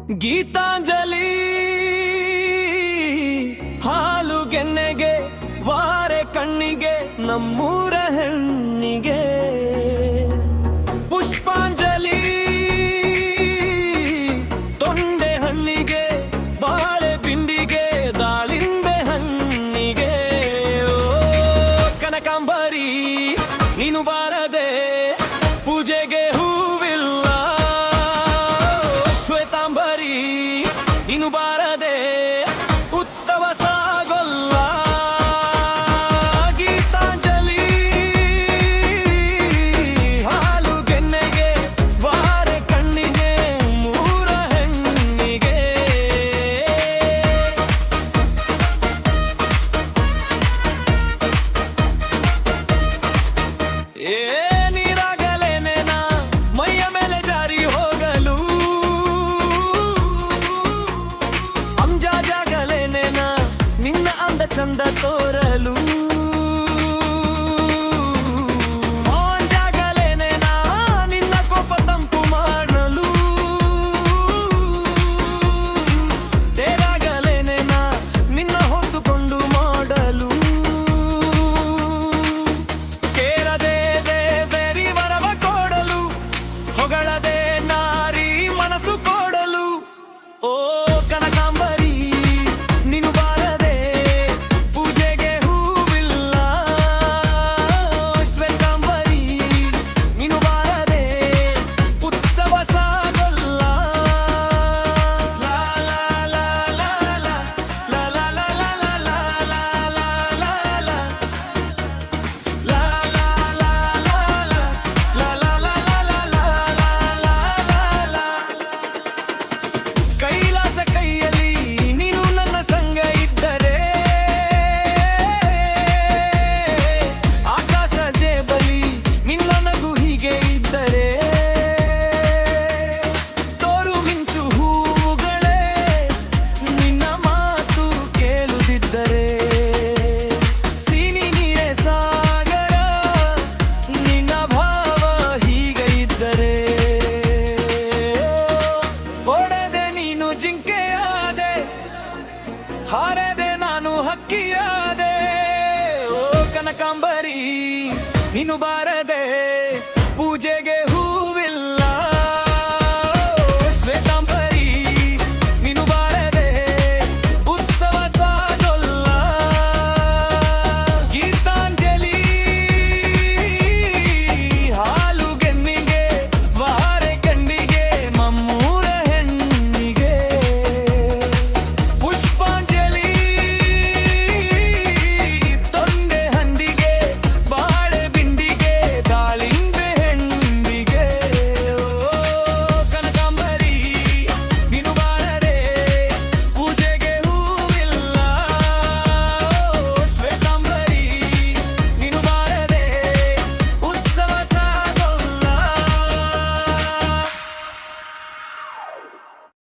ಗೀತಾಂಜಲಿ ಹಾಲು ಗೆನ್ನೆಗೆ ವಾರೆ ಕಣ್ಣಿಗೆ ನಮ್ಮೂರ ಹೆಣ್ಣಿಗೆ ಪುಷ್ಪಾಂಜಲಿ ತೊಂಡೆ ಹಣ್ಣಿಗೆ ಬಾಳೆ ಬಿಂಡಿಗೆ ದಾಳಿಂಬೆ ಹಣ್ಣಿಗೆ ಕನಕಾಂಬರಿ ನೀನು ಬಾರದೆ ಪೂಜೆಗೆ ಹೂವಿಲ್ಲ ಶ್ವೇತಾಂಬರಿ ನೀನು ಬಾರದೆ ಉತ್ಸವ ಸಾಗೊಲ್ಲ ಗೀತಾಂಜಲಿ ಹಾಲು ಗೆನ್ನೆಗೆ ವಾರೆ ಕಣ್ಣಿಗೆ ಮೂರ ಹೆಣ್ಣಿಗೆ ಚಂದ ತೋರಲು ಜಾಗಲೇನೇನಾ ನಿನ್ನ ಕೋಪ ತಂಪು ಮಾಡಲು ತೇರಾಗಲೇನೇನಾ ನಿನ್ನ ಹೊತ್ತುಕೊಂಡು ಮಾಡಲು ಕೇರದೆ ದೇವರಿ ವರವ ಕೊಡಲು ಹೊಗಳದೆ ನಾರಿ ಮನಸ್ಸು ಕೊಡಲು ಓ ಕನಕಾಂಬರಿ ನೀನು ಬಾರದೆ ಹಾರದೆ ನಾನು ಹಕ್ಕಿಯಾದೆ ಓ ಕನಕಾಂಬರಿ ನೀನು ಬಾರದೆ